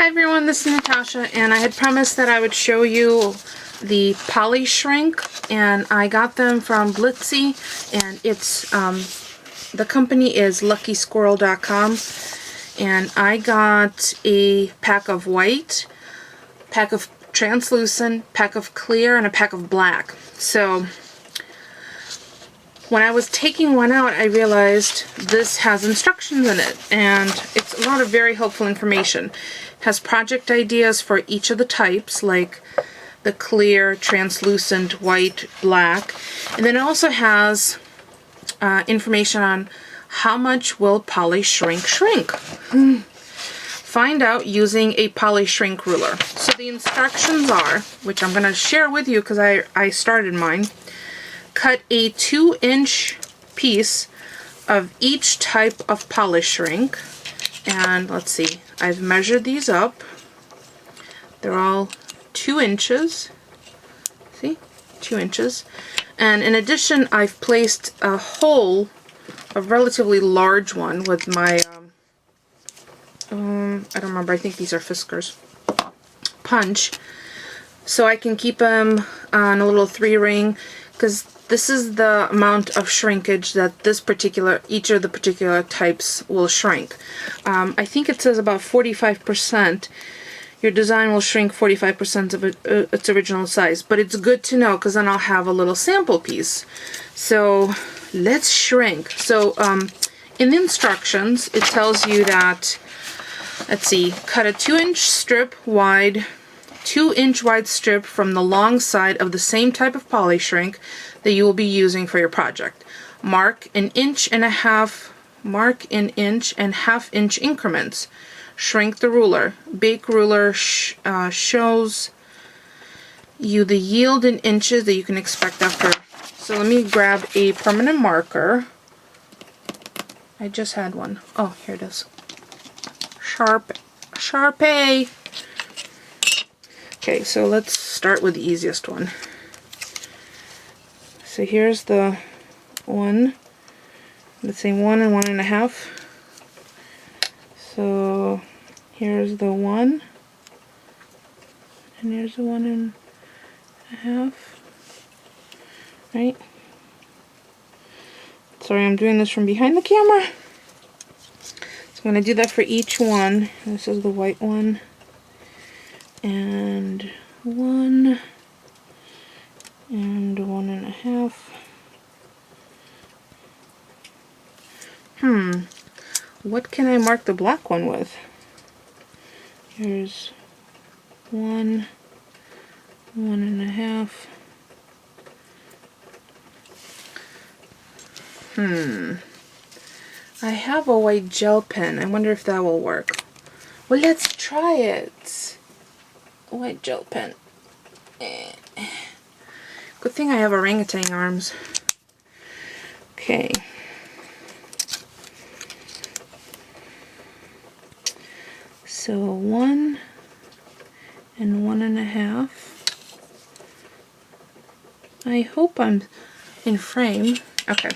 Hi everyone, this is Natasha, and I had promised that I would show you the PolyShrink, and I got them from Blitsy, and it's the company is LuckySquirrel.com, and I got a pack of white, pack of translucent, pack of clear, and a pack of black. So when I was taking one out, I realized this has instructions in it, and it's a lot of very helpful information. It has project ideas for each of the types, like the clear, translucent, white, black, and then it also has information on how much will PolyShrink shrink. Find out using a PolyShrink ruler. So the instructions are, which I'm going to share with you because I started mine. Cut a 2-inch piece of each type of PolyShrink, and let's see, I've measured these up. They're all 2 inches. See? 2 inches. And in addition, I've placed a hole, a relatively large one, with my I don't remember, I think these are Fiskars, punch, so I can keep them on a little 3-ring, because this is the amount of shrinkage that each of the particular types will shrink. I think it says about 45%. Your design will shrink 45% of its original size, but it's good to know because then I'll have a little sample piece. So let's shrink. So in the instructions, it tells you that, let's see, cut a 2-inch strip wide, 2-inch wide strip from the long side of the same type of PolyShrink that you will be using for your project. Mark in inch and half inch increments. Shrink the ruler. Bake ruler shows you the yield in inches that you can expect after. So let me grab a permanent marker. I just had one. Oh, here it is. Sharpie. Okay, so let's start with the easiest one. So here's the one, let's say 1 and 1.5. So here's the 1, and here's the 1.5. Right? Sorry, I'm doing this from behind the camera. So I'm going to do that for each one. This is the white one. And 1 and 1.5. What can I mark the black one with? Here's 1, 1.5. I have a white gel pen. I wonder if that will work. Well, let's try it. White gel pen. Good thing I have orangutan arms. Okay. So 1 and 1.5. I hope I'm in frame. Okay.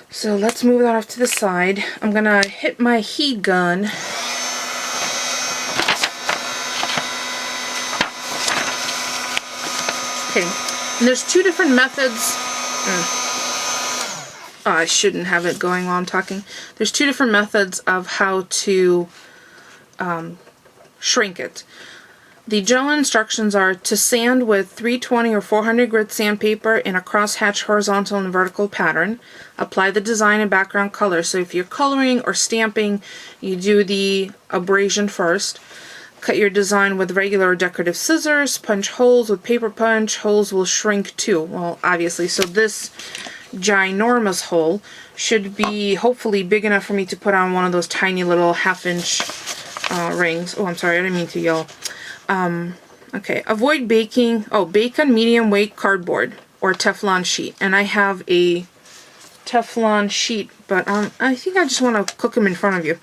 So let's move that off to the side. I'm gonna hit my heat gun. Okay. And there's 2 different methods. Oh, I shouldn't have it going while I'm talking. There's 2 different methods of how to shrink it. The general instructions are to sand with 320 or 400 grit sandpaper in a crosshatch horizontal and vertical pattern. Apply the design and background color. So if you're coloring or stamping, you do the abrasion first. Cut your design with regular or decorative scissors. Punch holes with paper punch. Holes will shrink too. Well, obviously. So this ginormous hole should be hopefully big enough for me to put on one of those tiny little 1/2-inch rings. Oh, I'm sorry, I didn't mean to yell. Okay, avoid baking. Oh, bake on medium weight cardboard or Teflon sheet. And I have a Teflon sheet, but I think I just want to cook them in front of you.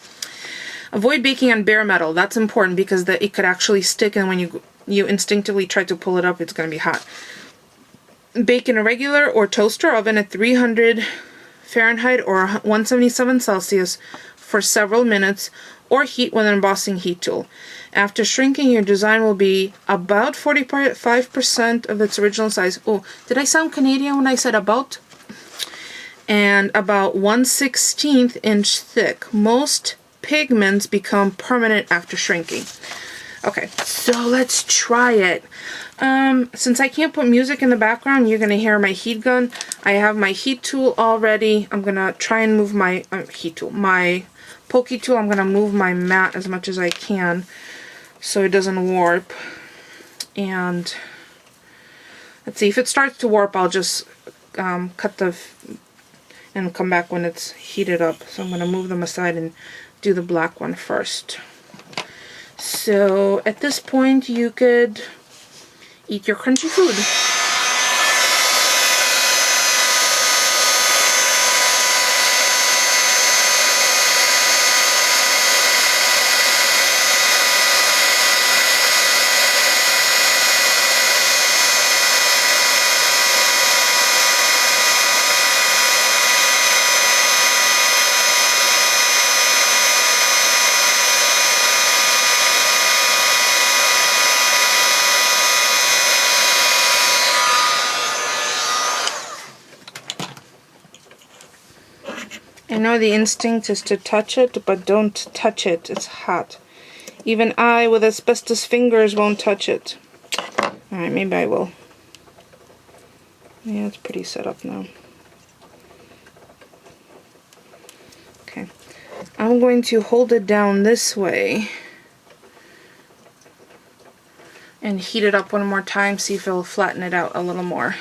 Avoid baking on bare metal. That's important because it could actually stick, and when you instinctively try to pull it up, it's going to be hot. Bake in a regular or toaster oven at 300 Fahrenheit or 177 Celsius for several minutes or heat with an embossing heat tool. After shrinking, your design will be about 45% of its original size. Oh, did I sound Canadian when I said about? And about 1/16 inch thick. Most pigments become permanent after shrinking. Okay, so let's try it. Since I can't put music in the background, you're gonna hear my heat gun. I have my heat tool already. I'm gonna try and move my my pokey tool. I'm gonna move my mat as much as I can so it doesn't warp. And let's see, if it starts to warp, I'll just cut the and come back when it's heated up. So I'm gonna move them aside and do the black one first. So at this point, you could eat your crunchy food. I know the instinct is to touch it, but don't touch it. It's hot. Even I, with asbestos fingers, won't touch it. Alright, maybe I will. Yeah, it's pretty set up now. Okay. I'm going to hold it down this way and heat it up one more time, see if it'll flatten it out a little more.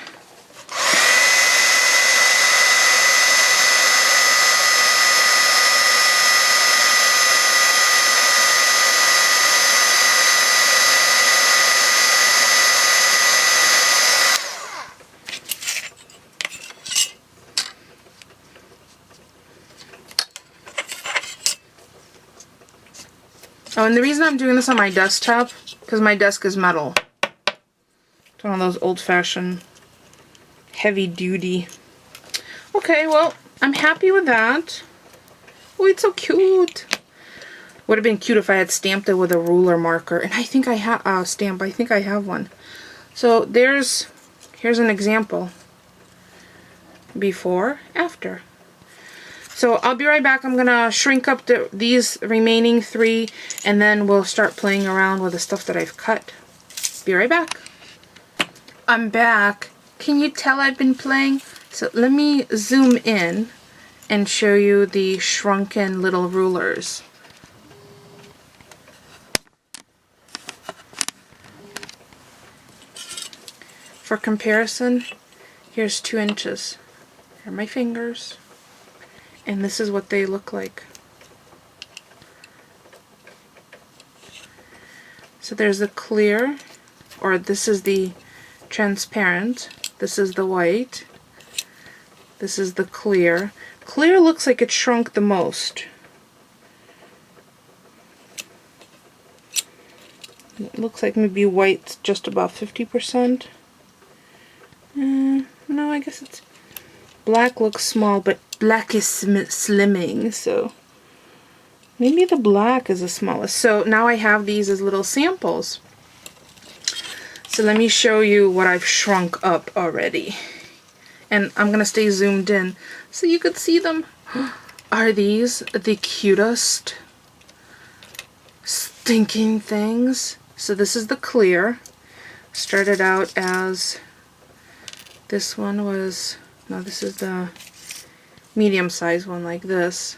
Oh, and the reason I'm doing this on my desktop, because my desk is metal. It's one of those old-fashioned, heavy-duty. Okay, well, I'm happy with that. Oh, it's so cute. Would have been cute if I had stamped it with a ruler marker. And I think I have a stamp. I think I have one. So here's an example. Before, after. So I'll be right back. I'm gonna shrink up these remaining 3, and then we'll start playing around with the stuff that I've cut. Be right back. I'm back. Can you tell I've been playing? So let me zoom in and show you the shrunken little rulers. For comparison, here's 2 inches. Here are my fingers. And this is what they look like. So there's the clear, or this is the transparent, this is the white, this is the clear. Clear looks like it shrunk the most. It looks like maybe white's just about 50%. No, I guess it's... Black looks small, but black is slimming, so maybe the black is the smallest. So now I have these as little samples. So let me show you what I've shrunk up already. And I'm going to stay zoomed in so you could see them. Are these the cutest stinking things? So this is the clear. Started out as... This one was... No, this is the medium-sized one, like this.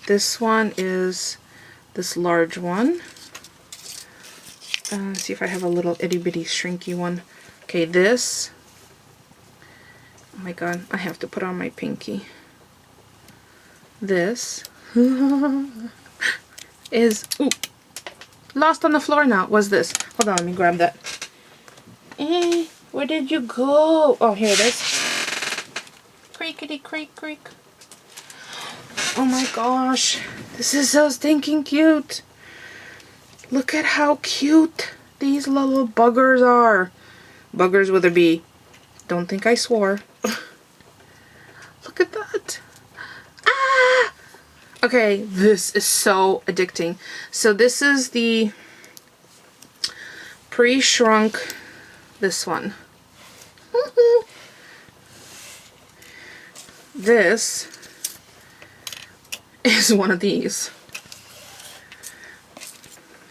This one is this large one. Let's see if I have a little itty-bitty shrinky one. Okay, this. Oh my god, I have to put on my pinky. This is... Ooh! Lost on the floor now. What's this? Hold on, let me grab that. Where did you go? Oh, here it is. Creakity creak creak. Oh my gosh. This is so stinking cute. Look at how cute these little buggers are. Buggers with a B. Don't think I swore. Look at that. Okay, this is so addicting. So this is the pre-shrunk, this one. This is one of these.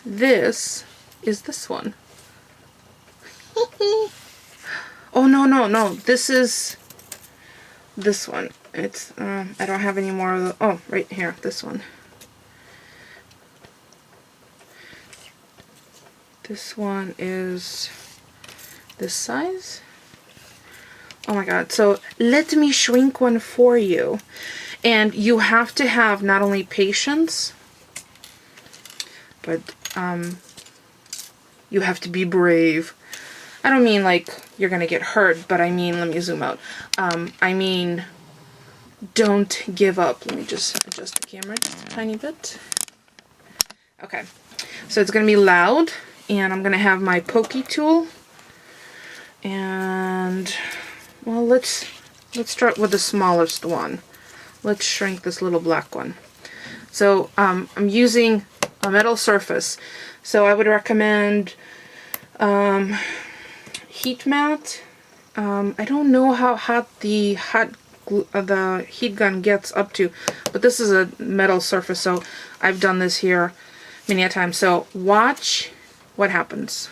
This is this one. Oh, no. This is this one. It's, I don't have any more of the, oh, right here, this one. This one is this size. Oh my god, so let me shrink one for you. And you have to have not only patience, but you have to be brave. I don't mean like you're gonna get hurt, but I mean, let me zoom out. I mean, don't give up. Let me just adjust the camera just a tiny bit. Okay, so it's gonna be loud, and I'm gonna have my pokey tool. And, well, let's start with the smallest one. Let's shrink this little black one. So I'm using a metal surface. So I would recommend heat mat. I don't know how hot the heat gun gets up to, but this is a metal surface, so I've done this here many a time. So watch what happens.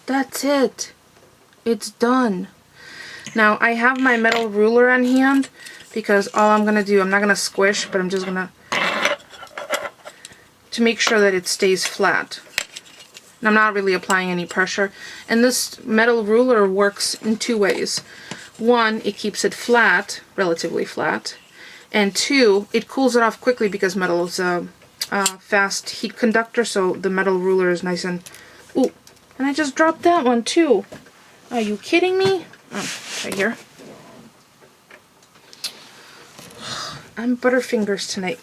That's it. It's done. Now I have my metal ruler on hand because all I'm gonna do, I'm not gonna squish, but I'm just gonna to make sure that it stays flat. And I'm not really applying any pressure. And this metal ruler works in two ways. One, it keeps it flat, relatively flat, and two, it cools it off quickly because metal is a fast heat conductor, so the metal ruler is nice and, ooh. And I just dropped that one too. Are you kidding me? Oh, right here. I'm butterfingers tonight.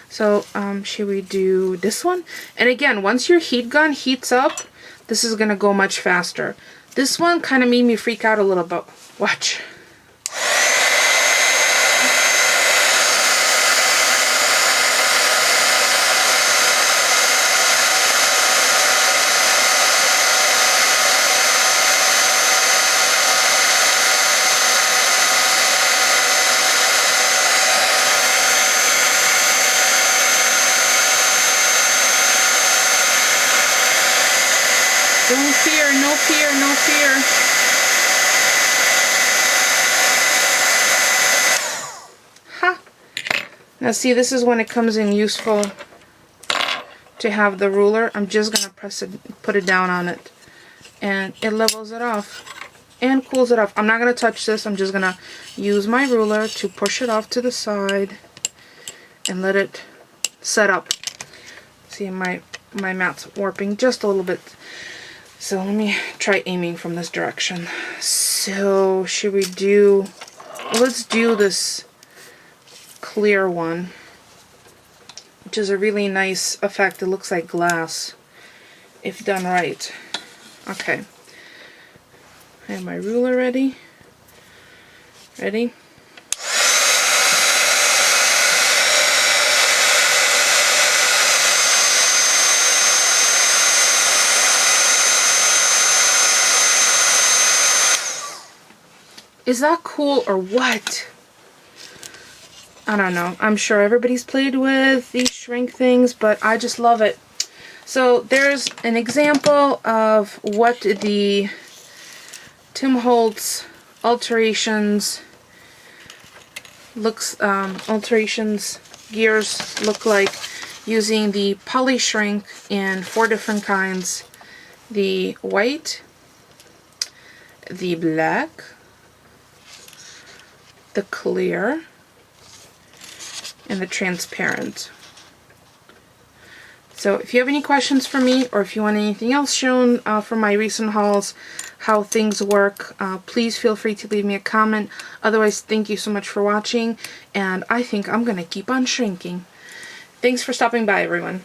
So, should we do this one? And again, once your heat gun heats up, this is gonna go much faster. This one kind of made me freak out a little bit. Watch. Don't fear, no fear, no fear. Ha! Now see, this is when it comes in useful to have the ruler. I'm just gonna press it, put it down on it, and it levels it off and cools it off. I'm not gonna touch this. I'm just gonna use my ruler to push it off to the side and let it set up. See, my mat's warping just a little bit. So let me try aiming from this direction. So should we do, let's do this clear one, which is a really nice effect. It looks like glass if done right. Okay. I have my ruler ready. Ready? Is that cool or what? I don't know. I'm sure everybody's played with these shrink things, but I just love it. So there's an example of what the Tim Holtz alterations gears look like using the PolyShrink in 4 different kinds. The white, the black, the clear, and the transparent. So if you have any questions for me, or if you want anything else shown from my recent hauls, how things work, please feel free to leave me a comment. Otherwise, thank you so much for watching, and I think I'm going to keep on shrinking. Thanks for stopping by, everyone.